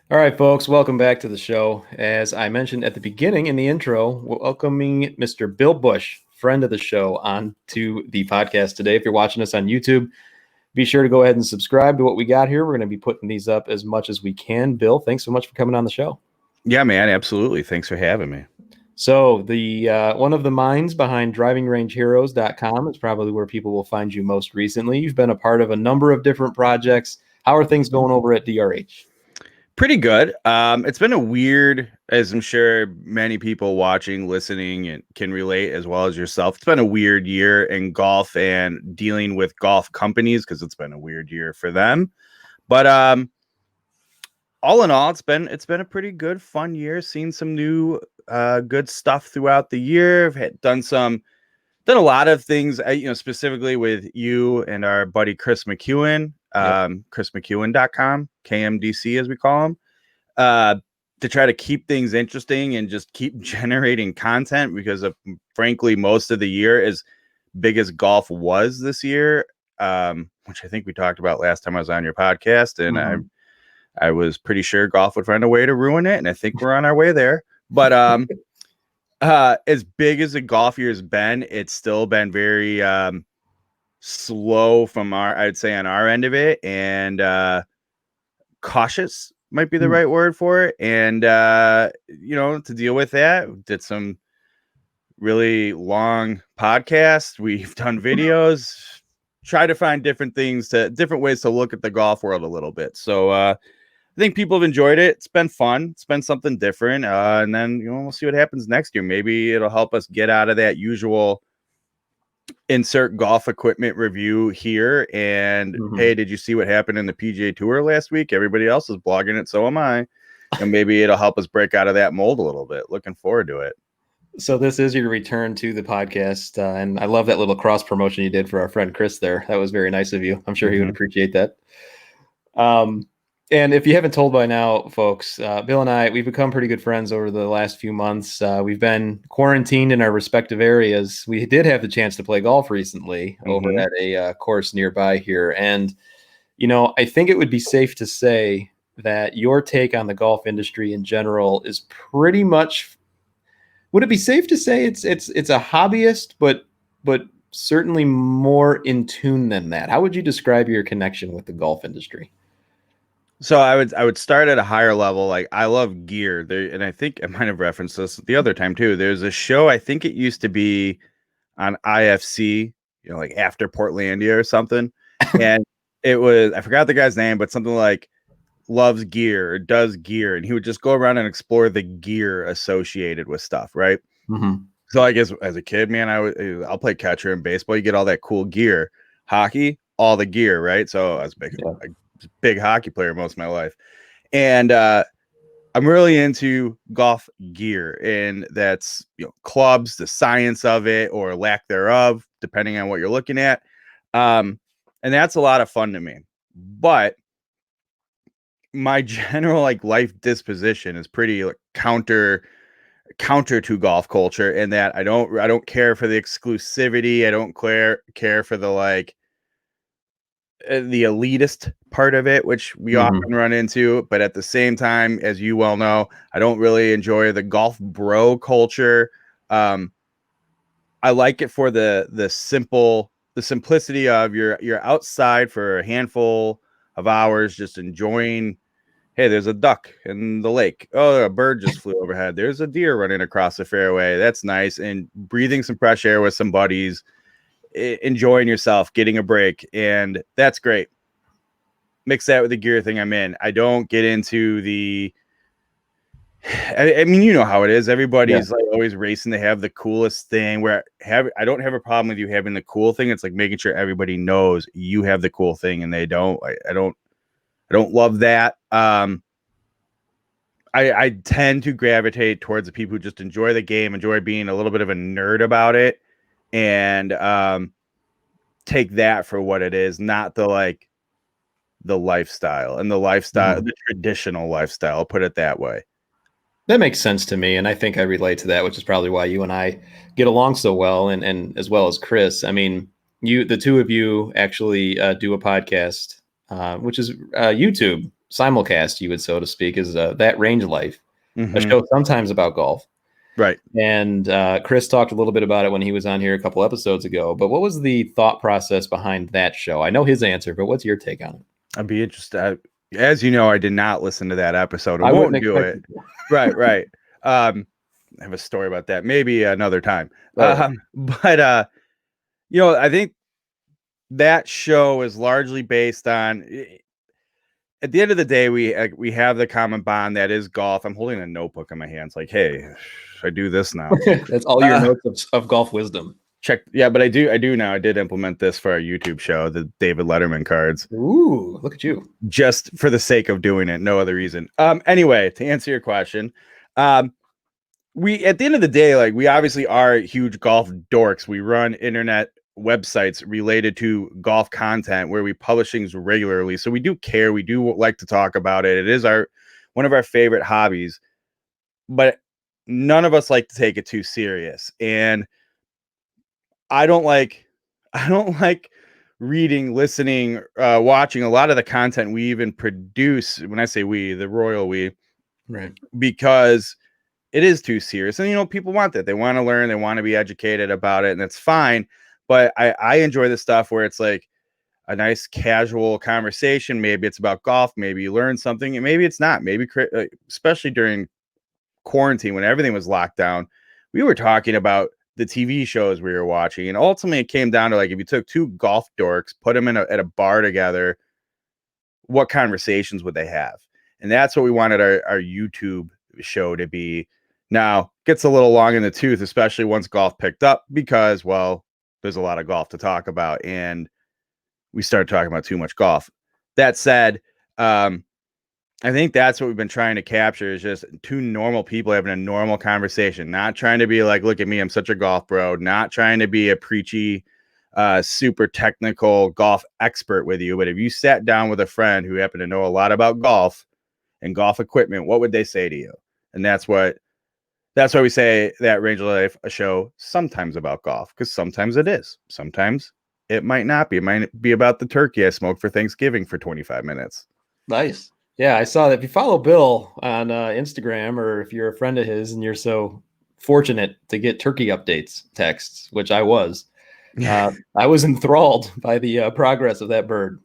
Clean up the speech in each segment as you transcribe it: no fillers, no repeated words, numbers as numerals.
All right, folks, welcome back to the show. As I mentioned at the beginning in the intro, we're welcoming Mr. Bill Bush, friend of the show, on to the podcast today. If you're watching us on YouTube, be sure to go ahead and subscribe to what we got here. We're going to be putting these up as much as we can. Bill, thanks so much for coming on the show. Yeah, man, absolutely. Thanks for having me. So, the one of the minds behind drivingrangeheroes.com is probably where people will find you most recently. You've been a part of a number of different projects. How are things going over at DRH? Pretty good. It's been a weird, as I'm sure many people watching, listening, and can relate as well as yourself. It's been a weird year in golf and dealing with golf companies because it's been a weird year for them. But all in all, it's been a pretty good, fun year. Seen some new, good stuff throughout the year. I've done a lot of things, specifically with you and our buddy Chris McEwen, chrismcEwen.com, KMDC as we call him, to try to keep things interesting and just keep generating content because of, frankly, most of the year, as big as golf was this year, which I think we talked about last time I was on your podcast, and I was pretty sure golf would find a way to ruin it, and I think we're on our way there. But as big as the golf year has been, it's still been very slow from I'd say on our end of it, and cautious might be the right word for it. And to deal with that, did some really long podcasts. We've done videos, try to find different ways to look at the golf world a little bit. So I think people have enjoyed it. It's been fun. It's been something different. And then, we'll see what happens next year. Maybe it'll help us get out of that usual insert golf equipment review here. And hey, did you see what happened in the PGA Tour last week? Everybody else is blogging it. So am I. And maybe it'll help us break out of that mold a little bit. Looking forward to it. So this is your return to the podcast, and I love that little cross promotion you did for our friend Chris there. That was very nice of you. I'm sure he would appreciate that. And if you haven't told by now, folks, Bill and I, we've become pretty good friends over the last few months. We've been quarantined in our respective areas. We did have the chance to play golf recently over at a course nearby here. And, I think it would be safe to say that your take on the golf industry in general is pretty much, would it be safe to say it's a hobbyist, but certainly more in tune than that? How would you describe your connection with the golf industry? So I would start at a higher level. Like, I love gear there, and I think I might have referenced this the other time too. There's a show, I think it used to be on IFC, like after Portlandia or something. And it was, I forgot the guy's name, but something like loves gear or does gear. And he would just go around and explore the gear associated with stuff. Right. So I guess as a kid, man, I'll play catcher in baseball. You get all that cool gear. Hockey, all the gear. Right. So I was a big hockey player most of my life. And I'm really into golf gear, and that's clubs, the science of it or lack thereof, depending on what you're looking at. And that's a lot of fun to me. But my general life disposition is pretty counter to golf culture, in that I don't care for the exclusivity. I don't care for the the elitist part of it, which we often run into. But at the same time, as you well know, I don't really enjoy the golf bro culture. I like it for the simplicity of you're outside for a handful of hours, just enjoying. Hey, there's a duck in the lake. Oh, a bird just flew overhead. There's a deer running across the fairway. That's nice. And breathing some fresh air with some buddies, enjoying yourself, getting a break, and that's great. Mix that with the gear thing I'm in. I don't get into the I mean, you know how it is. Everybody's always racing to have the coolest thing. I don't have a problem with you having the cool thing. It's like making sure everybody knows you have the cool thing and they don't. I don't love that. I tend to gravitate towards the people who just enjoy the game, enjoy being a little bit of a nerd about it, and take that for what it is, not the lifestyle and the traditional lifestyle. I'll put it that way. That makes sense to me, and I think I relate to that, which is probably why you and I get along so well, and as well as Chris. I mean, the two of you actually do a podcast, which is YouTube. simulcast, you would so to speak, is That Range Life, a Mm-hmm. show sometimes about golf. Right. And Chris talked a little bit about it when he was on here a couple episodes ago. But what was the thought process behind that show? I know his answer, but what's your take on it? I'd be interested. As you know, I did not listen to that episode. I I wouldn't won't do expect it. you to. Right. I have a story about that. Maybe another time. All right. But I think that show is largely based on. At the end of the day, we have the common bond that is golf. I'm holding a notebook in my hands, like, hey, should I do this now? That's all your notes of golf wisdom. Check. Yeah, but I do now. I did implement this for our YouTube show, the David Letterman cards. Ooh, look at you. Just for the sake of doing it, no other reason. Anyway, to answer your question, we at the end of the day, like, we obviously are huge golf dorks. We run internet websites related to golf content where we publish things regularly. So we do care. We do like to talk about it. It is one of our favorite hobbies, but none of us like to take it too serious. And I don't like reading, listening, watching a lot of the content we even produce. When I say we, the royal we, Right. because it is too serious. And, people want that. They want to learn, they want to be educated about it, and that's fine. But I enjoy the stuff where it's like a nice casual conversation. Maybe it's about golf. Maybe you learn something, and maybe it's not. Maybe, especially during quarantine when everything was locked down, we were talking about the TV shows we were watching. And ultimately, it came down to, like, if you took two golf dorks, put them at a bar together, what conversations would they have? And that's what we wanted our YouTube show to be. Now, gets a little long in the tooth, especially once golf picked up, because, well, there's a lot of golf to talk about, and we started talking about too much golf. That said, I think that's what we've been trying to capture, is just two normal people having a normal conversation, not trying to be like, look at me, I'm such a golf bro, not trying to be a preachy, super technical golf expert with you. But if you sat down with a friend who happened to know a lot about golf and golf equipment, what would they say to you? And that's why we say That Range of Life, a show sometimes about golf, because sometimes it is. Sometimes it might not be. It might be about the turkey I smoked for Thanksgiving for 25 minutes. Nice. Yeah, I saw that. If you follow Bill on Instagram, or if you're a friend of his and you're so fortunate to get turkey updates texts, which I was enthralled by the progress of that bird.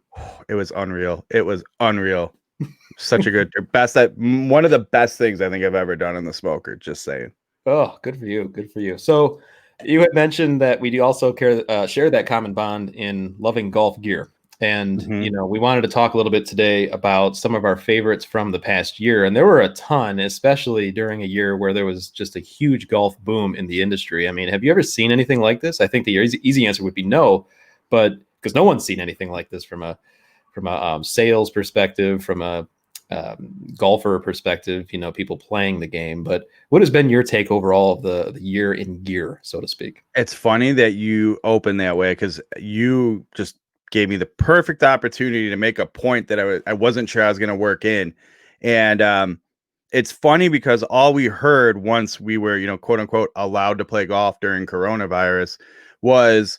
It was unreal. Such a good one of the best things I think I've ever done in the smoker. Just saying. Oh, good for you. Good for you. So you had mentioned that we do also share that common bond in loving golf gear. And, we wanted to talk a little bit today about some of our favorites from the past year. And there were a ton, especially during a year where there was just a huge golf boom in the industry. I mean, have you ever seen anything like this? I think the easy answer would be no, but because no one's seen anything like this from a sales perspective, from a golfer perspective, people playing the game. But what has been your take overall of the year in gear, so to speak? It's funny that you open that way, because you just gave me the perfect opportunity to make a point that I wasn't sure I was going to work in. And it's funny because all we heard once we were, quote unquote, allowed to play golf during coronavirus was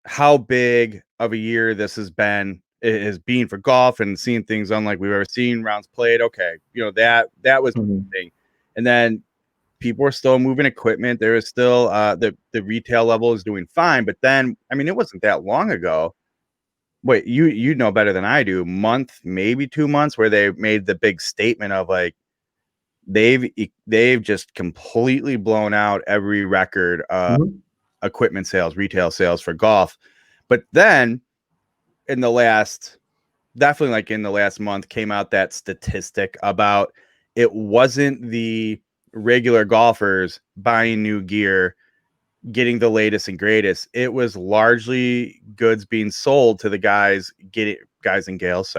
how big of a year this has been for golf, and seeing things unlike we've ever seen, rounds played. Okay. That was the thing. And then people were still moving equipment. There is still the retail level is doing fine. But then, I mean, it wasn't that long ago. Wait, you know better than I do. Month, maybe 2 months, where they made the big statement of, like, they've just completely blown out every record equipment sales, retail sales for golf. But then definitely like in the last month, came out that statistic about it wasn't the regular golfers buying new gear, getting the latest and greatest. It was largely goods being sold to the guys and gals,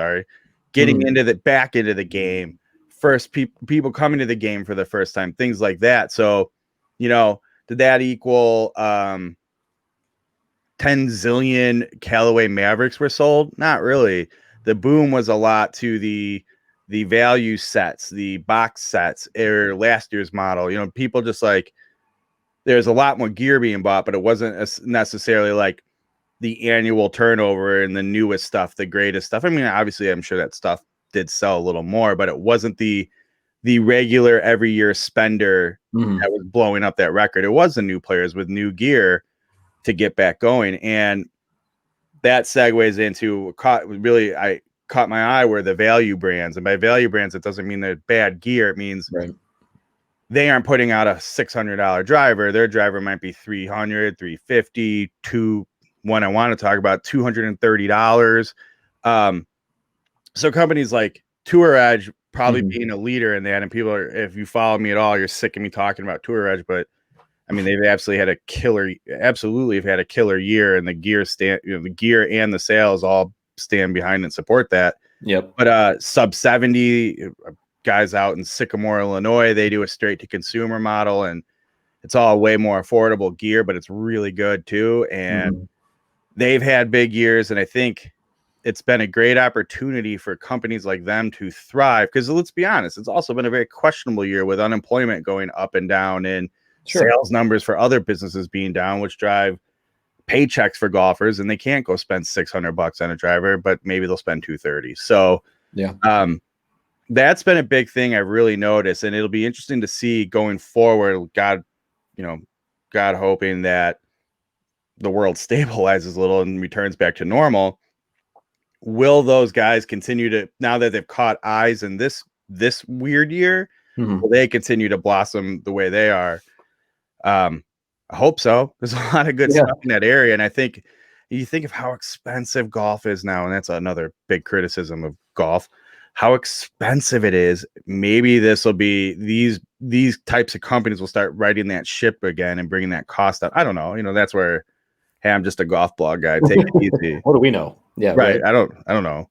getting back into the game. First people coming to the game for the first time, things like that. So, did that equal 10 zillion Callaway Mavericks were sold? Not really. The boom was a lot to the value sets, the box sets, or last year's model. People just, like, there's a lot more gear being bought, but it wasn't necessarily like the annual turnover and the newest stuff, the greatest stuff. I mean, obviously, I'm sure that stuff did sell a little more, but it wasn't the regular every year spender that was blowing up that record. It was the new players with new gear to get back going. And that segues into I caught my eye were the value brands. And by value brands, it doesn't mean they're bad gear. It means they aren't putting out a $600 driver. Their driver might be $300, $350, one I want to talk about, $230. So companies like Tour Edge probably being a leader in that. And people are, if you follow me at all, you're sick of me talking about Tour Edge, but I mean, they've absolutely had a killer year, and the gear and the sales all stand behind and support that. Yep. But sub 70 guys out in Sycamore, Illinois, they do a straight to consumer model, and it's all way more affordable gear, but it's really good too. And they've had big years, and I think it's been a great opportunity for companies like them to thrive, because let's be honest, it's also been a very questionable year with unemployment going up and down, and sales numbers for other businesses being down, which drive paychecks for golfers, and they can't go spend $600 on a driver, but maybe they'll spend $230. So that's been a big thing I've really noticed, and it'll be interesting to see going forward. God hoping that the world stabilizes a little and returns back to normal. Will those guys continue to, now that they've caught eyes in this weird year, will they continue to blossom the way they are? I hope so. There's a lot of good stuff in that area. And I think you think of how expensive golf is now, and that's another big criticism of golf, how expensive it is. Maybe this will be, these types of companies will start righting that ship again and bringing that cost up. I don't know. That's where, hey, I'm just a golf blog guy. Take it easy. What do we know? Yeah. Right. I don't know.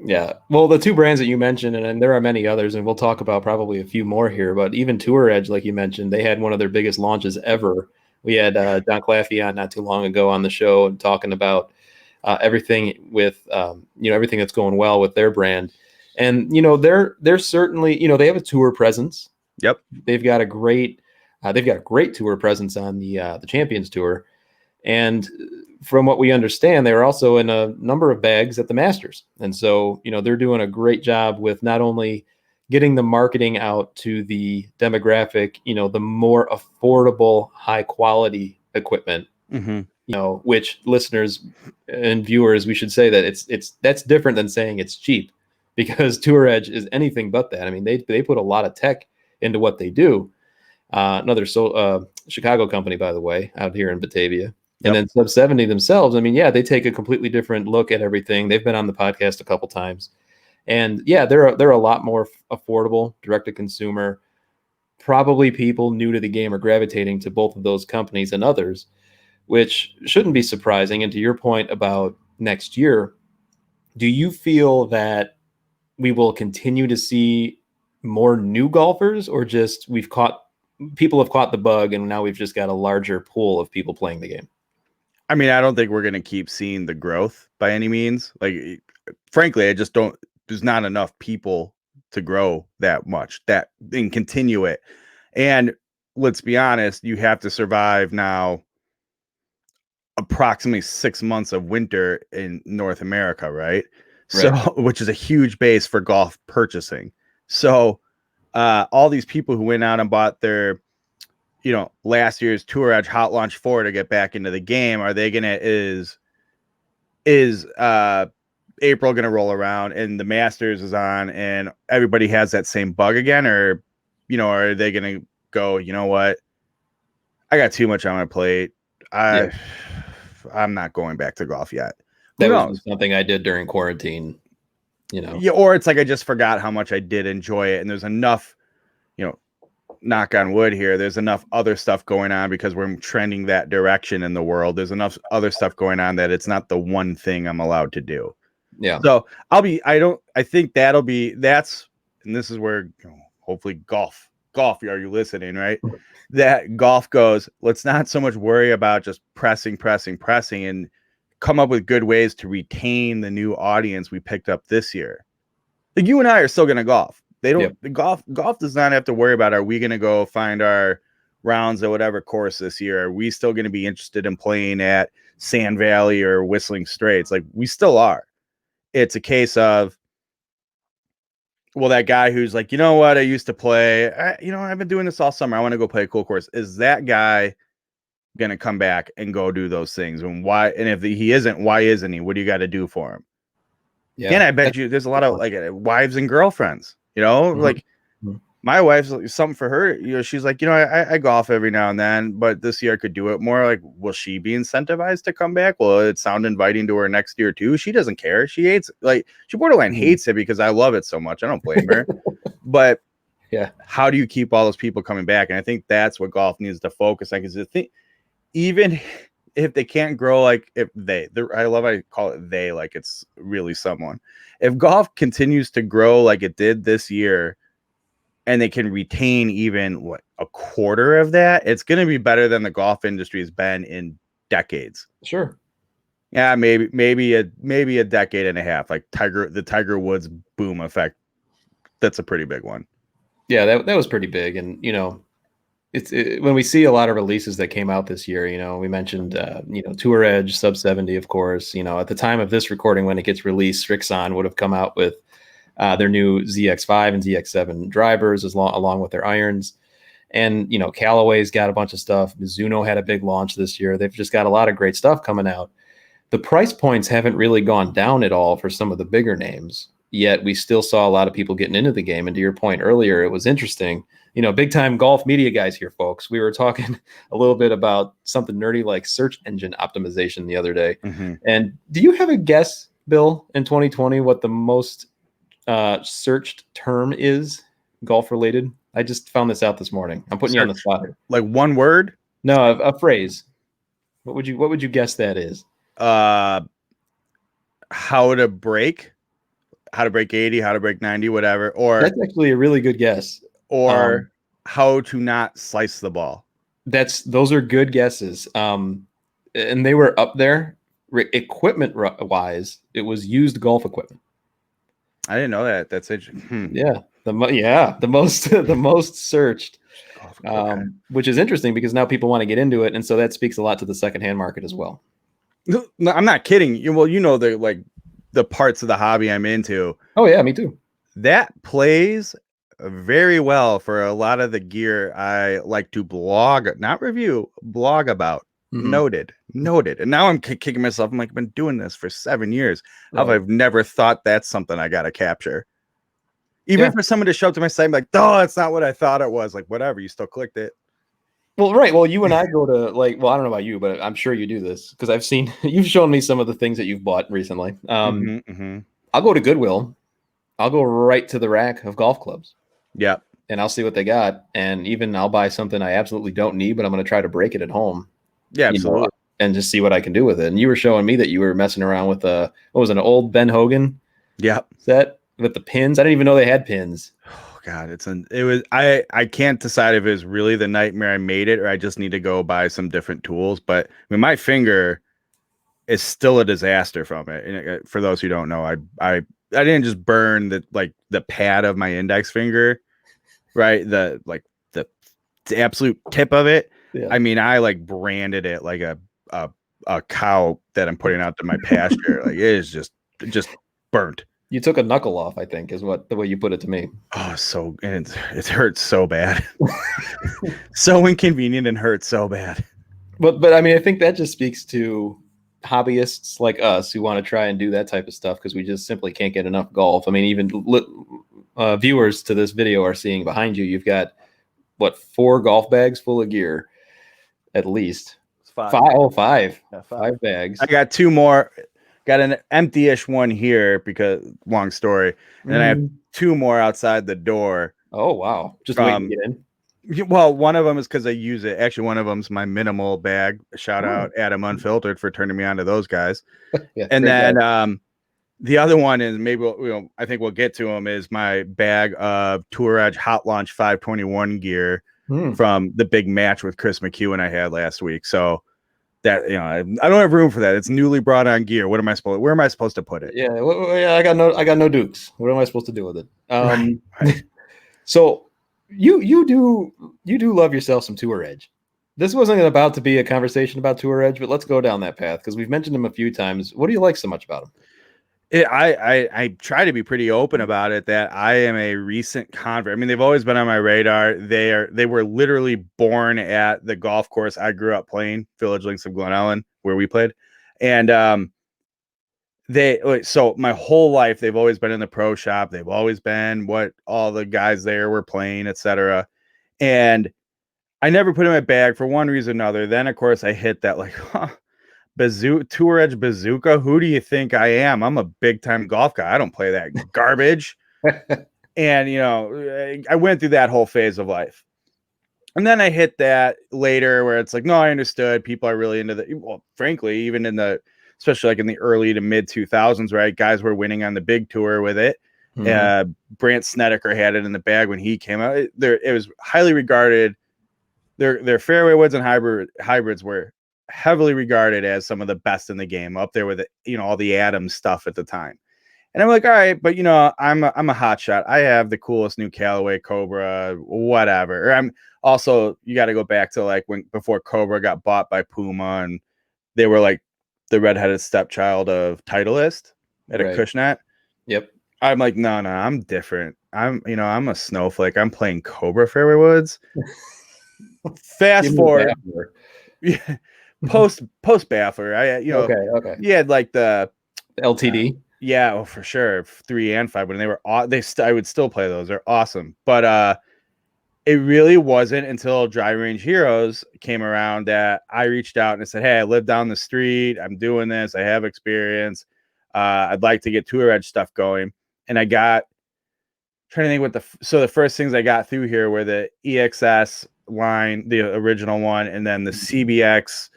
Yeah. Well, the two brands that you mentioned, and there are many others, and we'll talk about probably a few more here, but even Tour Edge, like you mentioned, they had one of their biggest launches ever. We had Don Claffey on not too long ago on the show and talking about everything with, everything that's going well with their brand. And, they're certainly, they have a tour presence. Yep. They've got a great tour presence on the Champions Tour. And from what we understand, they were also in a number of bags at the Masters. And so, they're doing a great job with not only getting the marketing out to the demographic, the more affordable, high quality equipment, which listeners and viewers, we should say that that's different than saying it's cheap, because Tour Edge is anything but that. I mean, they put a lot of tech into what they do. Another Chicago company, by the way, out here in Batavia. And then Sub 70 themselves, I mean, they take a completely different look at everything. They've been on the podcast a couple times. And they're a lot more affordable, direct to consumer. Probably people new to the game are gravitating to both of those companies and others, which shouldn't be surprising. And to your point about next year, do you feel that we will continue to see more new golfers, or just people have caught the bug and now we've just got a larger pool of people playing the game? I mean, I don't think we're going to keep seeing the growth by any means. Like, frankly, there's not enough people to grow that much and continue it. And let's be honest, you have to survive now approximately 6 months of winter in North America, right? So, which is a huge base for golf purchasing. So, all these people who went out and bought their, last year's Tour Edge Hot Launch 4 to get back into the game, are they gonna is April gonna roll around and the Masters is on and everybody has that same bug again, or are they gonna go, you know what, I got too much on my plate, I'm not going back to golf yet. That was something I did during quarantine, or it's like I just forgot how much I did enjoy it, and there's enough, knock on wood here, there's enough other stuff going on because we're trending that direction in the world. There's enough other stuff going on that it's not the one thing I'm allowed to do. So I think that's, and this is where hopefully golf, are you listening, right? That golf goes, let's not so much worry about just pressing and come up with good ways to retain the new audience we picked up this year. Like, you and I are still going to golf. They don't, golf does not have to worry about, are we going to go find our rounds at whatever course this year? Are we still going to be interested in playing at Sand Valley or Whistling Straits? Like, we still are. It's a case of, Well, that guy who's like, you know what, I used to play, I've been doing this all summer. I want to go play a cool course. Is that guy going to come back and go do those things? And why? And if he isn't, why isn't he? What do you got to do for him? Yeah. Again, I bet you there's a lot of like wives and girlfriends, like my wife's like, something for her. She's like, I golf every now and then, but this year I could do it more. Like, will she be incentivized to come back? Will it sound inviting to her next year too? She doesn't care. She hates she borderline hates it because I love it so much. I don't blame her. But yeah, how do you keep all those people coming back? And I think that's what golf needs to focus on. Because the thing, even if they can't grow, like if I call it they, like it's really someone. If golf continues to grow like it did this year, and they can retain even a quarter of that, it's going to be better than the golf industry has been in decades. Sure. Yeah, maybe a decade and a half, like the Tiger Woods boom effect. That's a pretty big one. Yeah, that was pretty big. And, when we see a lot of releases that came out this year, we mentioned, Tour Edge, Sub 70, of course, at the time of this recording, when it gets released, Strixon would have come out with their new ZX5 and ZX7 drivers along with their irons. And, Callaway's got a bunch of stuff. Mizuno had a big launch this year. They've just got a lot of great stuff coming out. The price points haven't really gone down at all for some of the bigger names, yet we still saw a lot of people getting into the game. And to your point earlier, it was interesting. Big time golf media guys here, folks. We were talking a little bit about something nerdy like search engine optimization the other day. Mm-hmm. And do you have a guess, Bill, in 2020, what the most searched term is golf related? I just found this out this morning. I'm putting you on the spot here. Like one word? No, a phrase. What would you guess that is? How to break 80, how to break 90, whatever. Or that's actually a really good guess. Or how to not slice the ball. Those are good guesses. And they were up there equipment wise. It was used golf equipment. I didn't know that. That's interesting. Yeah. The most searched, which is interesting because now people want to get into it. And so that speaks a lot to the secondhand market as well. No, I'm not kidding. Well, the parts of the hobby I'm into. Oh yeah, me too. That plays very well for a lot of the gear I like to blog, not review, blog about. Mm-hmm. Noted. And now I'm kicking myself. I'm like, I've been doing this for 7 years. Right. I've never thought that's something I got to capture. Even for someone to show up to my site, I'm like, oh, that's not what I thought it was. Like, whatever, you still clicked it. Well, right. Well, you and I go to I don't know about you, but I'm sure you do this because I've seen, you've shown me some of the things that you've bought recently. I'll go to Goodwill. I'll go right to the rack of golf clubs. Yeah. And I'll see what they got. And even I'll buy something I absolutely don't need, but I'm going to try to break it at home. Yeah, absolutely. And just see what I can do with it. And you were showing me that you were messing around with what was an old Ben Hogan set with the pins. I didn't even know they had pins. Oh God, I can't decide if it was really the nightmare I made it or I just need to go buy some different tools. But I mean, my finger is still a disaster from it. And for those who don't know, I didn't just burn the pad of my index finger, right? The absolute tip of it. Yeah. I mean, I branded it like a cow that I'm putting out to my pasture. Like it is just burnt. You took a knuckle off, I think, is the way you put it to me. Oh, and it hurts so bad. So inconvenient and hurts so bad. But I mean, I think that just speaks to hobbyists like us who want to try and do that type of stuff because we just simply can't get enough golf. I mean, even viewers to this video are seeing behind you. You've got 4 golf bags full of gear, at least. 5. Five. Yeah, 5 bags. I got 2 more. Got an empty-ish one here because long story. And then I have 2 more outside the door. Oh wow! Just waiting to get in. Well, one of them is because I use it. Actually, one of them's my minimal bag. Shout out Adam Unfiltered for turning me on to those guys. Yeah, and then the other one is I think we'll get to them is my bag of Tour Edge Hot Launch 521 gear from the big match with Chris McEwen I had last week. So that I don't have room for that. It's newly brought on gear. Where am I supposed to put it? Yeah, I got no dukes. What am I supposed to do with it? Right. So you do love yourself some Tour Edge. This wasn't about to be a conversation about Tour Edge, but let's go down that path because we've mentioned him a few times. What do you like so much about him? I try to be pretty open about it that I am a recent convert. I mean, they've always been on my radar. They were literally born at the golf course I grew up playing, Village Links of Glen Ellen, where we played. And so my whole life they've always been in the pro shop. They've always been what all the guys there were playing, etc. And I never put in my bag for one reason or another. Then of course I hit that like, Tour Edge Bazooka. Who do you think I am? I'm a big time golf guy. I don't play that garbage. And I went through that whole phase of life. And then I hit that later where it's like, no, I understood people are really into well, frankly, even especially like in the early to mid 2000s, right? Guys were winning on the big tour with it. Mm-hmm. Brant Snedeker had it in the bag when he came out. It was highly regarded. Their fairway woods and hybrids were heavily regarded as some of the best in the game, up there with all the Adams stuff at the time. And I'm like, all right, but I'm a hot shot. I have the coolest new Callaway Cobra, whatever. Or I'm also, you got to go back to like before Cobra got bought by Puma, and they were like the redheaded stepchild of Titleist at right. Acushnet. Yep. I'm like, no, I'm different. I'm a snowflake. I'm playing Cobra fairway woods. Fast forward. Yeah. Post Baffler, okay. You had like the LTD. Yeah, for sure, 3 and 5 when they were I would still play those. They're awesome, but it really wasn't until Driving Range Heroes came around that I reached out and I said, hey, I live down the street. I'm doing this. I have experience. I'd like to get Tour Edge stuff going, and I got trying to think what the first things I got through here were the EXS line, the original one, and then the CBX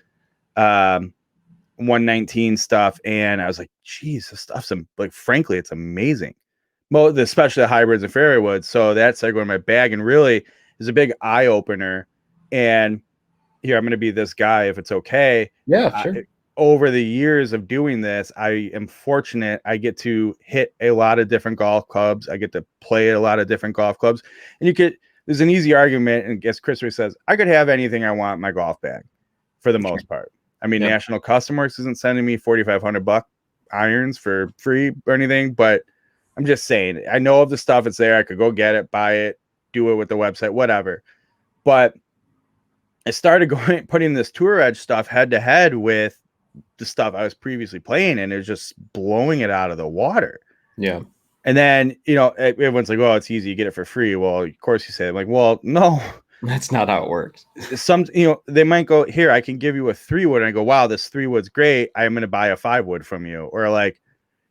119 stuff. And I was like, geez, this stuff's like, frankly, it's amazing. Well, especially the hybrids and fairway woods. So that's like in my bag, and really is a big eye opener. And here, I'm going to be this guy if it's okay. Yeah, sure. Over the years of doing this, I am fortunate. I get to hit a lot of different golf clubs. I get to play at a lot of different golf clubs. And there's an easy argument. And I guess Chris says, I could have anything I want in my golf bag for the most part. I mean, yep. National Custom Works isn't sending me $4,500 irons for free or anything, but I'm just saying, I know of the stuff. It's there. I could go get it, buy it, do it with the website, whatever. But I started putting this Tour Edge stuff head to head with the stuff I was previously playing, and it was just blowing it out of the water. Yeah. And then, everyone's like, oh, it's easy. You get it for free. Well, of course you say, I'm like, well, no. That's not how it works. They might go, here, I can give you a 3-wood. And I go, wow, this 3-wood's great. I'm going to buy a 5-wood from you. Or like,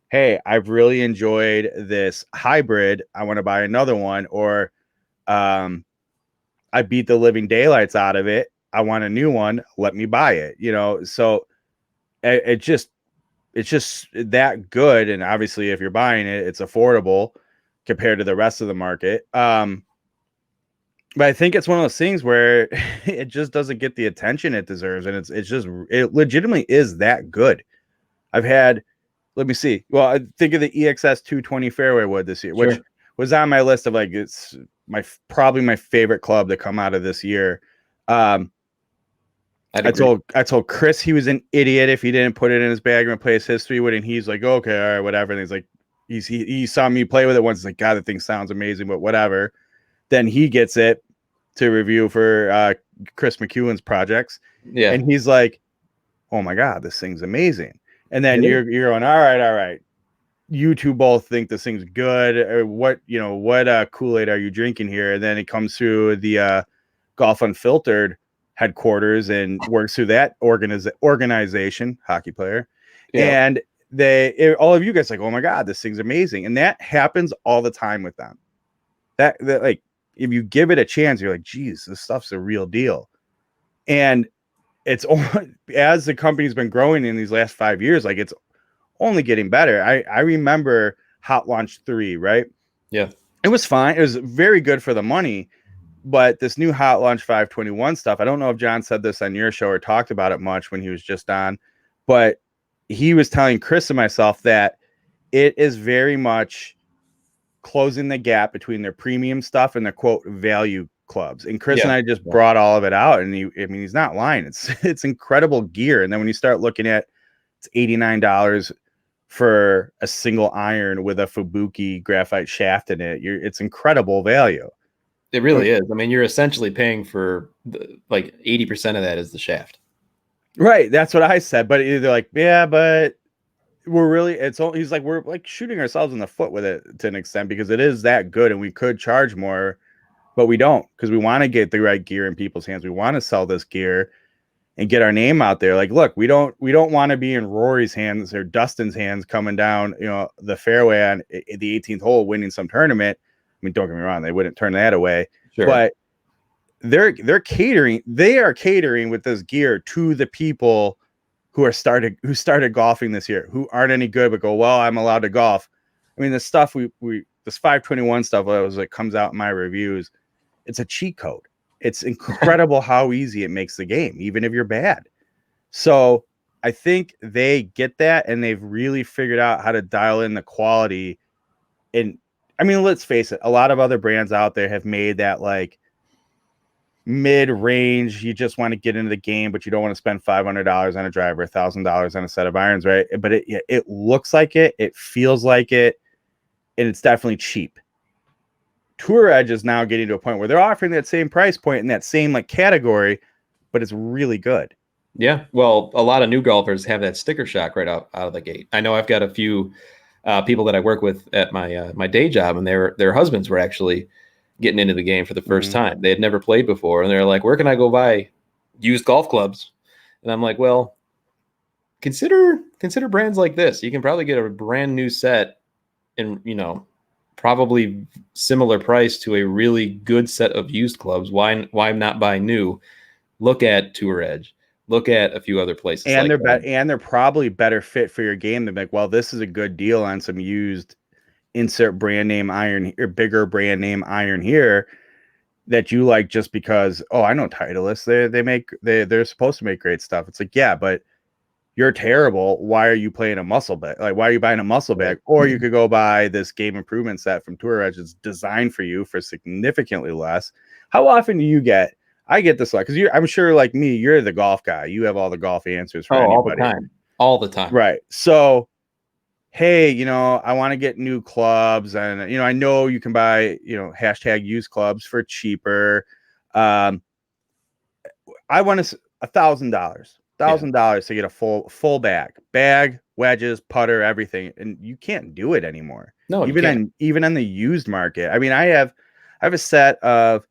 hey, I've really enjoyed this hybrid. I want to buy another one. Or I beat the living daylights out of it. I want a new one. Let me buy it. So it's just that good. And obviously, if you're buying it, it's affordable compared to the rest of the market. But I think it's one of those things where it just doesn't get the attention it deserves. And it legitimately is that good. I've had, let me see. Well, I think of the EXS 220 fairway wood this year, which was on my list of like, it's probably my favorite club to come out of this year. I told Chris he was an idiot if he didn't put it in his bag and replace his 3-wood. And he's like, okay, all right, whatever. And he's like, he saw me play with it once. He's like, God, that thing sounds amazing, but whatever. Then he gets it to review for Chris McEwen's projects. Yeah. And he's like, oh my God, this thing's amazing. And then you're going, all right. You two both think this thing's good. Or what Kool-Aid are you drinking here? And then it comes through the Golf Unfiltered headquarters and works through that organization, hockey player. Yeah. And all of you guys like, oh my God, this thing's amazing. And that happens all the time with them. That like, if you give it a chance, you're like, geez, this stuff's a real deal. And it's only, as the company's been growing in these last 5 years, like it's only getting better. I remember Hot Launch 3, right? Yeah. It was fine. It was very good for the money. But this new Hot Launch 521 stuff, I don't know if John said this on your show or talked about it much when he was just on, but he was telling Chris and myself that it is very much closing the gap between their premium stuff and their quote value clubs. And Chris and I just brought all of it out, and he's not lying. It's incredible gear. And then when you start looking at it's $89 for a single iron with a Fubuki graphite shaft in it. It's incredible value. It really is. I mean, you're essentially paying for like 80% of that is the shaft. Right. That's what I said. But they're like, yeah, but we're really, he's like, we're like shooting ourselves in the foot with it to an extent because it is that good and we could charge more, but we don't because we want to get the right gear in people's hands. We want to sell this gear and get our name out there. Like, look, we don't want to be in Rory's hands or Dustin's hands coming down, the fairway on the 18th hole, winning some tournament. I mean, don't get me wrong, they wouldn't turn that away, Sure. But they're catering. They are catering with this gear to the people who started golfing this year, who aren't any good, but go, well, I'm allowed to golf. I mean, the stuff this 521 stuff that comes out in my reviews, it's a cheat code. It's incredible how easy it makes the game, even if you're bad. So I think they get that and they've really figured out how to dial in the quality. And I mean, let's face it, a lot of other brands out there have made that like mid-range. You just want to get into the game, but you don't want to spend $500 on a driver, $1,000 on a set of irons, right? But it looks like it feels like it, and it's definitely cheap. Tour Edge is now getting to a point where they're offering that same price point in that same like category, but it's really good. Yeah, well, a lot of new golfers have that sticker shock right out of the gate. I know I've got a few people that I work with at my day job, and their husbands were actually getting into the game for the first time. They had never played before, and they're like, "Where can I go buy used golf clubs?" And I'm like, "Well, consider brands like this. You can probably get a brand new set in probably similar price to a really good set of used clubs. Why not buy new? Look at Tour Edge. Look at a few other places. And they're probably better fit for your game. They're like, well, this is a good deal on some used insert brand name iron or bigger brand name iron here that you like just because, oh, I know Titleist. They're supposed to make great stuff. It's like, yeah, but you're terrible. Why are you playing a muscle bag? Like, why are you buying a muscle bag? Or you could go buy this game improvement set from Tour Edge. It's designed for you for significantly less. How often do you get? I get this a lot because I'm sure, like me, you're the golf guy. You have all the golf answers for anybody. All the time. Right. So, hey, I want to get new clubs, and I know you can buy, hashtag used clubs for cheaper. I want $1,000 to get a full bag, wedges, putter, everything, and you can't do it anymore. No, even on the used market. I mean, I have a set of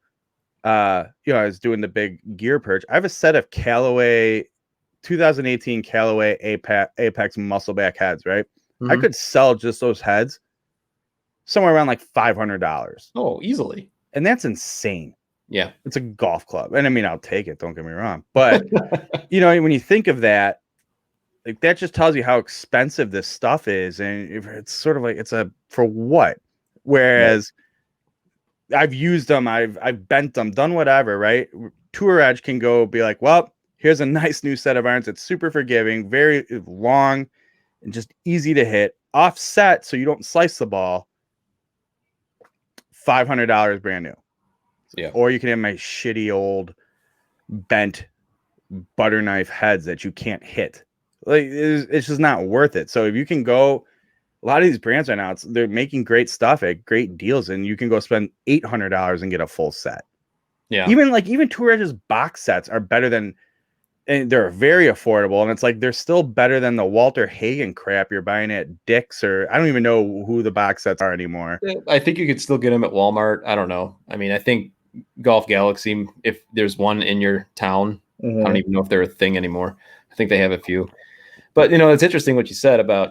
I was doing the big gear purge. I have a set of Callaway 2018 Callaway Apex muscleback heads, right? Mm-hmm. I could sell just those heads somewhere around like $500. Oh, easily. And that's insane. Yeah. It's a golf club. And I mean, I'll take it. Don't get me wrong. But, when you think of that, like that just tells you how expensive this stuff is. And it's sort of like, it's for what? Whereas I've used them, I've bent them, done whatever, right? Tour Edge can go be like, well, here's a nice new set of irons. It's super forgiving, very long, and just easy to hit, offset so you don't slice the ball. $500 brand new. Yeah. Or you can have my shitty old bent butter knife heads that you can't hit. Like it's just not worth it. So if you can go, a lot of these brands right now, they're making great stuff at great deals, and you can go spend $800 and get a full set. Yeah. Even Tour Edge's box sets are better than, and they're very affordable, and it's like they're still better than the Walter Hagen crap you're buying at Dick's, or I don't even know who the box sets are anymore. I think you could still get them at Walmart. I don't know. I mean, I think Golf Galaxy, if there's one in your town, I don't even know if they're a thing anymore. I think they have a few. But, it's interesting what you said about,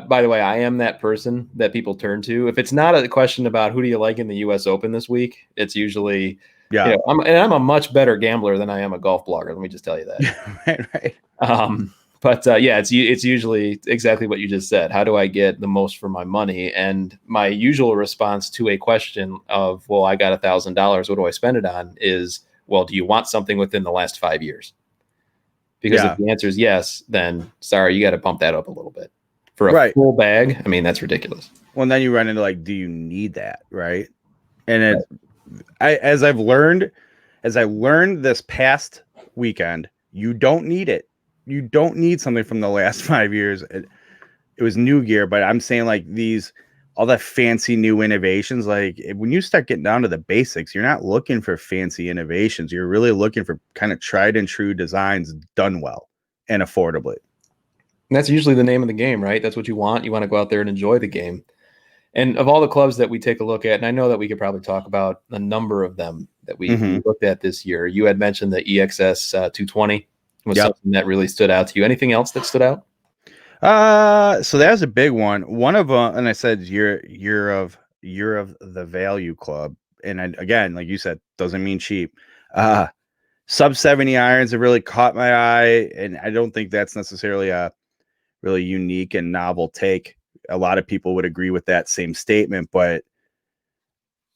by the way, I am that person that people turn to. If it's not a question about who do you like in the U.S. Open this week, it's usually, I'm a much better gambler than I am a golf blogger. Let me just tell you that. Right. But it's usually exactly what you just said. How do I get the most for my money? And my usual response to a question of, well, I got $1,000, what do I spend it on? Is, well, do you want something within the last 5 years? Because if the answer is yes, then sorry, you got to bump that up a little bit for a full bag. I mean, that's ridiculous. Well, then you run into like, do you need that? Right. And as I learned this past weekend, you don't need it. You don't need something from the last 5 years. it was new gear, but I'm saying like all the fancy new innovations, like when you start getting down to the basics, you're not looking for fancy innovations. You're really looking for kind of tried and true designs done well and affordably. And that's usually the name of the game, right? That's what you want. You want to go out there and enjoy the game. And of all the clubs that we take a look at, and I know that we could probably talk about a number of them that we looked at this year. You had mentioned the EXS 220 was something that really stood out to you. Anything else that stood out? So that was a big one. One of them, and I said year of the value club, and again, like you said, doesn't mean cheap. Sub 70 irons have really caught my eye, and I don't think that's necessarily a really unique and novel take. A lot of people would agree with that same statement, but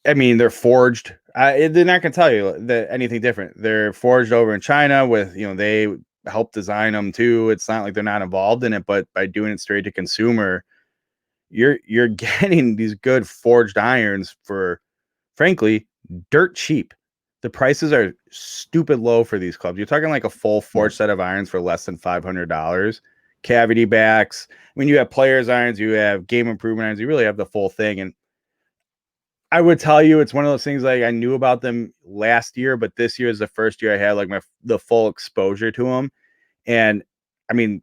I mean, they're forged. They're not going to tell you that anything different. They're forged over in China with, they help design them too. It's not like they're not involved in it, but by doing it straight to consumer, you're getting these good forged irons for, frankly, dirt cheap. The prices are stupid low for these clubs. You're talking like a full forged set of irons for less than $500. Cavity backs. I mean, you have players irons, you have game improvement irons, you really have the full thing. And I would tell you, it's one of those things like I knew about them last year, but this year is the first year I had like the full exposure to them. And I mean,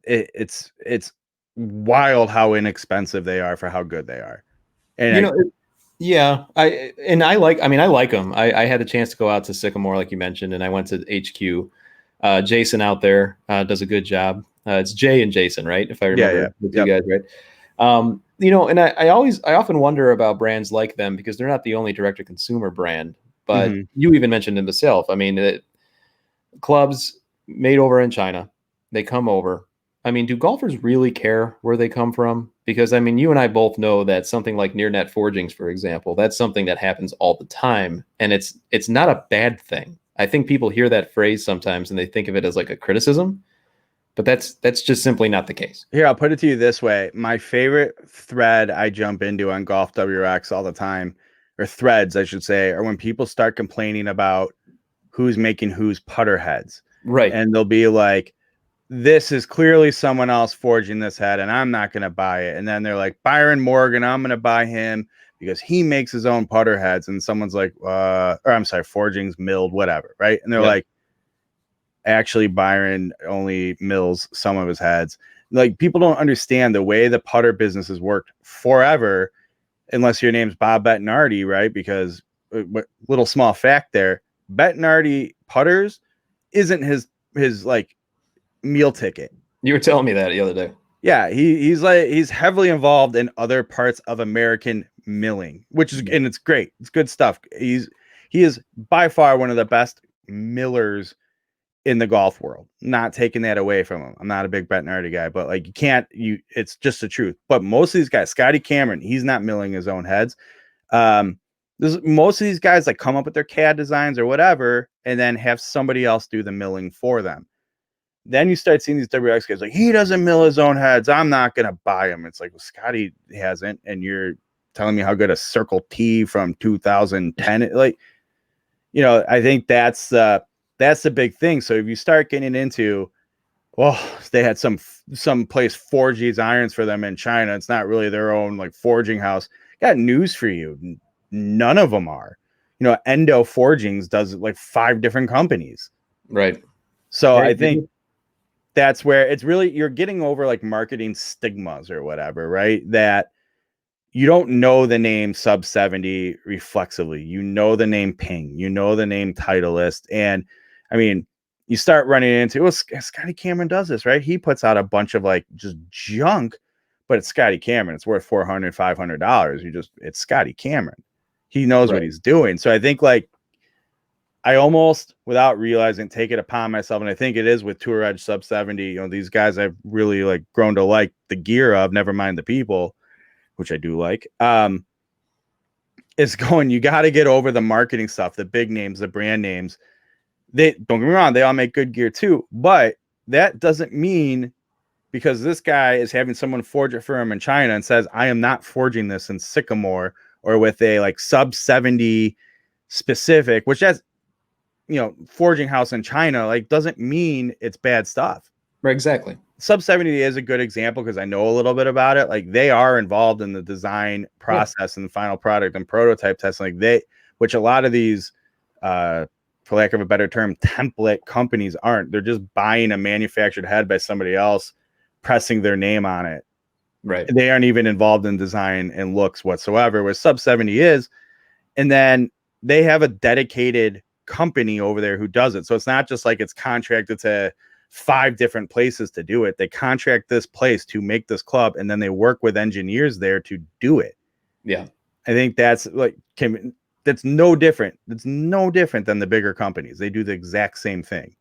it's wild how inexpensive they are for how good they are. And Yeah, I like them. I had a chance to go out to Sycamore, like you mentioned, and I went to HQ. Jason out there does a good job. It's Jay and Jason, right? If I remember the two guys, right? And I often wonder about brands like them because they're not the only direct-to-consumer brand. But you even mentioned them yourself. I mean, clubs made over in China, they come over. I mean, do golfers really care where they come from? Because, I mean, you and I both know that something like near net forgings, for example, that's something that happens all the time. And it's not a bad thing. I think people hear that phrase sometimes and they think of it as like a criticism, but that's just simply not the case. Here, I'll put it to you this way. My favorite thread I jump into on Golf WRX all the time, or threads, I should say, are when people start complaining about who's making whose putter heads. Right. And they'll be like, this is clearly someone else forging this head and I'm not going to buy it. And then they're like, Byron Morgan, I'm going to buy him because he makes his own putter heads. And someone's like, or I'm sorry, forgings, milled, whatever. Right. And they're like, actually, Byron only mills some of his heads. Like, people don't understand the way the putter business has worked forever, unless your name's Bob Bettinardi, right? Because little small fact there, Bettinardi putters isn't his like meal ticket. You were telling me that the other day. Yeah, he's heavily involved in other parts of American milling, which is and it's great. It's good stuff. He is by far one of the best millers in the golf world. Not taking that away from him. I'm not a big Bettinardi guy, but like it's just the truth. But most of these guys, Scotty Cameron, he's not milling his own heads. Most of these guys like come up with their CAD designs or whatever, and then have somebody else do the milling for them. Then you start seeing these WX guys like, he doesn't mill his own heads. I'm not going to buy him. It's like, well, Scotty hasn't. And you're telling me how good a Circle T from 2010. Like, I think that's the big thing. So if you start getting into, well, they had some place forge these irons for them in China. It's not really their own like forging house. Got news for you. None of them are. Endo Forgings does like 5 different companies. Right. So I think that's where it's really, you're getting over like marketing stigmas or whatever, right? That you don't know the name Sub 70 reflexively. You know the name Ping. You know the name Titleist. And I mean, you start running into, Scotty Cameron does this, right? He puts out a bunch of like just junk, but it's Scotty Cameron. It's worth $400, $500. It's Scotty Cameron. He knows what he's doing. So I think like, I almost, without realizing, take it upon myself, and I think it is with Tour Edge Sub 70. These guys I've really like grown to like the gear of, never mind the people, which I do like. It's going, you got to get over the marketing stuff, the big names, the brand names. They don't get me wrong, they all make good gear too, but that doesn't mean because this guy is having someone forge it for him in China and says, I am not forging this in Sycamore or with a like Sub 70 specific, which has forging house in China, like doesn't mean it's bad stuff. Right, exactly. Sub 70 is a good example because I know a little bit about it. Like they are involved in the design process and the final product and prototype testing. Like which a lot of these, for lack of a better term, template companies aren't. They're just buying a manufactured head by somebody else, pressing their name on it. Right. They aren't even involved in design and looks whatsoever, where Sub 70 is. And then they have a dedicated company over there who does it. So it's not just like it's contracted to 5 different places to do it. They contract this place to make this club, and then they work with engineers there to do it. Yeah. I think that's like, that's no different. It's no different than the bigger companies. They do the exact same thing.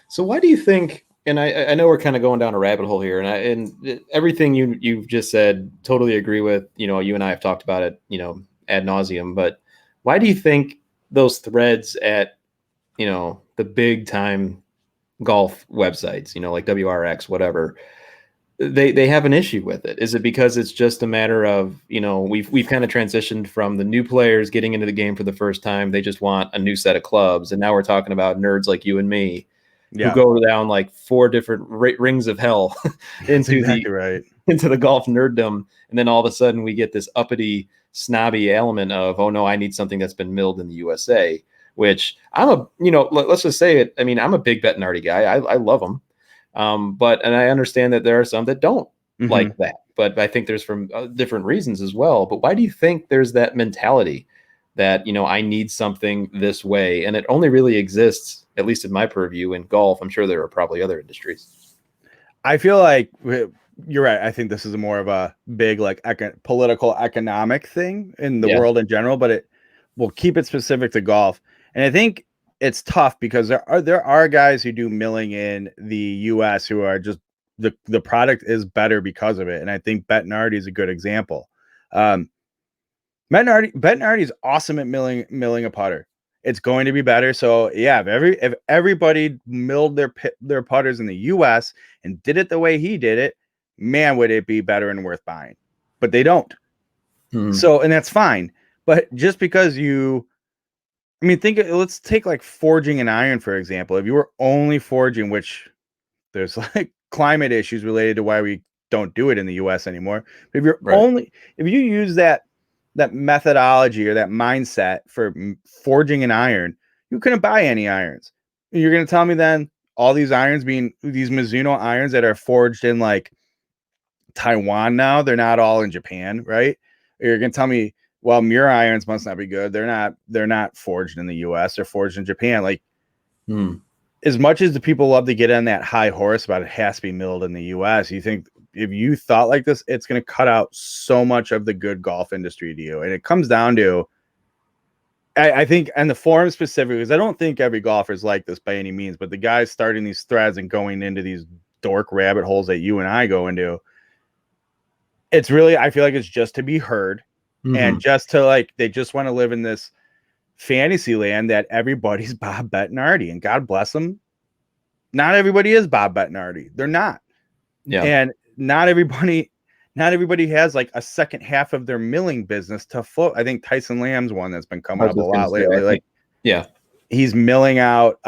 So why do you think, and I know we're kind of going down a rabbit hole here, and everything you've just said, totally agree with. You and I have talked about it, ad nauseum. But why do you think those threads at, the big time golf websites, like WRX, whatever, they have an issue with it? Is it because it's just a matter of, we've kind of transitioned from the new players getting into the game for the first time. They just want a new set of clubs. And now we're talking about nerds like you and me who go down like 4 different rings of hell into the golf nerddom. And then all of a sudden we get this uppity, snobby element of, oh no, I need something that's been milled in the USA, which let's just say it. I mean, I'm a big Bettinardi guy. I love them. And I understand that there are some that don't like that, but I think there's from different reasons as well. But why do you think there's that mentality that, I need something this way? And it only really exists, at least in my purview, in golf. I'm sure there are probably other industries. I feel like you're right. I think this is more of a big, like political economic thing in the world in general, but we'll keep it specific to golf. And I think it's tough because there are guys who do milling in the US who are just the product is better because of it. And I think Bettinardi is a good example. Bettinardi is awesome at milling a putter. It's going to be better. So yeah, if everybody milled their putters in the US and did it the way he did it, man, would it be better and worth buying. But they don't. So, and that's fine. But just because let's take like forging an iron, for example. If you were only forging, which there's like climate issues related to why we don't do it in the US anymore. But if you use that methodology or that mindset for forging an iron, you couldn't buy any irons. You're going to tell me then all these irons being these Mizuno irons that are forged in like Taiwan now, they're not all in Japan, right? Or you're going to tell me, well, Mura irons must not be good. They're not forged in the US, they're forged in Japan. Like as much as the people love to get on that high horse about it has to be milled in the US, you think if you thought like this, it's going to cut out so much of the good golf industry to you. And it comes down to, I think, and the forum specifically, because I don't think every golfer is like this by any means, but the guys starting these threads and going into these dork rabbit holes that you and I go into, it's really, I feel like it's just to be heard and just to like, they just want to live in this fantasy land that everybody's Bob Bettinardi, and God bless them. Not everybody is Bob Bettinardi. They're not. Yeah. And not everybody has like a second half of their milling business to float. I think Tyson Lamb's one that's been coming up a lot lately. He's milling out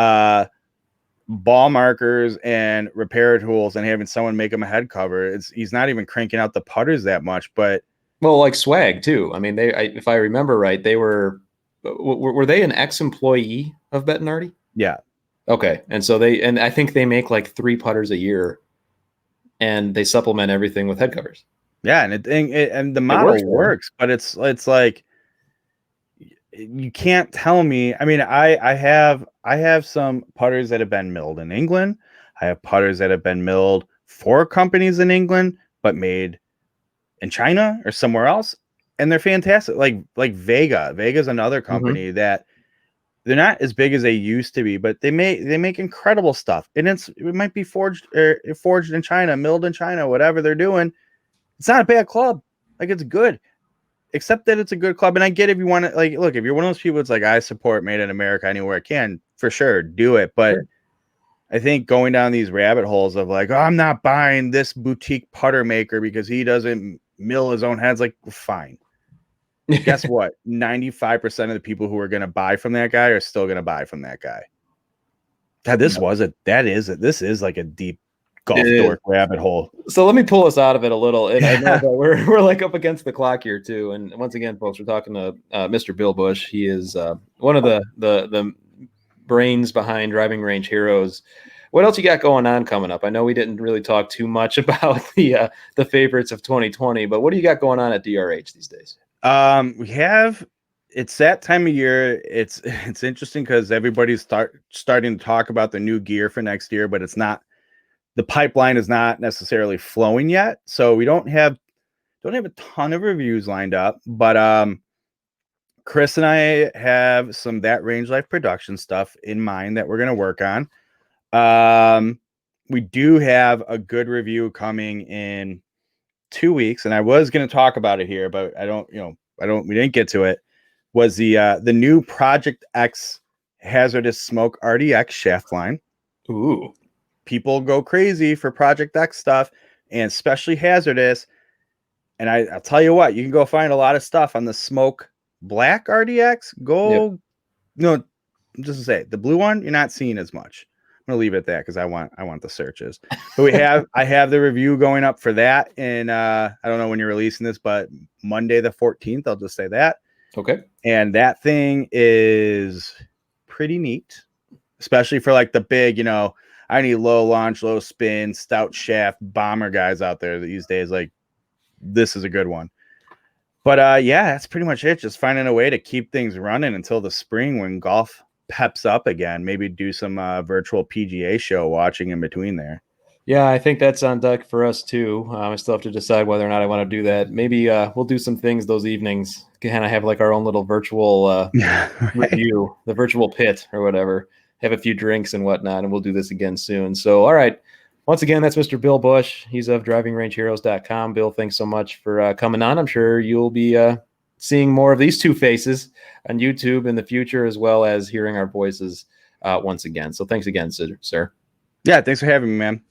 ball markers and repair tools and having someone make him a head cover. He's not even cranking out the putters that much, but like swag too. I mean, if I remember right, they were they an ex-employee of Bettinardi? Yeah. Okay. And so I think they make like 3 putters a year and they supplement everything with head covers. Yeah. And the model works, but it's like, you can't tell me. I mean, I have some putters that have been milled in England. I have putters that have been milled for companies in England, but made in China or somewhere else. And they're fantastic. Like Vega's another company that they're not as big as they used to be, but they make incredible stuff. And it might be forged in China, milled in China, whatever they're doing. It's not a bad club. Like, it's good, except that it's a good club. And I get if you want to, like, look, if you're one of those people, it's like, I support Made in America anywhere I can, for sure, do it. But I think going down these rabbit holes of like, oh, I'm not buying this boutique putter maker because he doesn't mill his own heads. Like, fine. Guess what? 95% of the people who are going to buy from that guy are still going to buy from that guy. God, this is like a deep golf dork rabbit hole. So let me pull us out of it a little. And I know that we're like up against the clock here too. And once again, folks, we're talking to Mr. Bill Bush. He is one of the brains behind Driving Range Heroes. What else you got going on coming up? I know we didn't really talk too much about the favorites of 2020, but what do you got going on at DRH these days? It's that time of year. It's interesting because everybody's starting to talk about the new gear for next year, but the pipeline is not necessarily flowing yet. So we don't have a ton of reviews lined up, but Chris and I have some That Range Life production stuff in mind that we're going to work on. We do have a good review coming in 2 weeks, and I was going to talk about it here, but we didn't get to it. Was the new Project X hazardous smoke RDX shaft line. Ooh. People go crazy for Project X stuff, and especially hazardous. And I'll tell you what, you can go find a lot of stuff on the Smoke Black RDX. Just to say, the blue one, you're not seeing as much. I'm gonna leave it at that because I want the searches. But I have the review going up for that, and I don't know when you're releasing this, but Monday the 14th. I'll just say that. Okay. And that thing is pretty neat, especially for like the big, I need low launch, low spin, stout shaft bomber guys out there these days. Like, this is a good one. But yeah, that's pretty much it. Just finding a way to keep things running until the spring when golf peps up again. Maybe do some virtual PGA show watching in between there. Yeah, I think that's on deck for us too. I still have to decide whether or not I want to do that. Maybe we'll do some things those evenings. Kind of have like our own little virtual review, the virtual pit or whatever. Have a few drinks and whatnot, and we'll do this again soon. So, all right. Once again, that's Mr. Bill Bush. He's of drivingrangeheroes.com. Bill, thanks so much for coming on. I'm sure you'll be seeing more of these two faces on YouTube in the future, as well as hearing our voices once again. So thanks again, sir. Yeah, thanks for having me, man.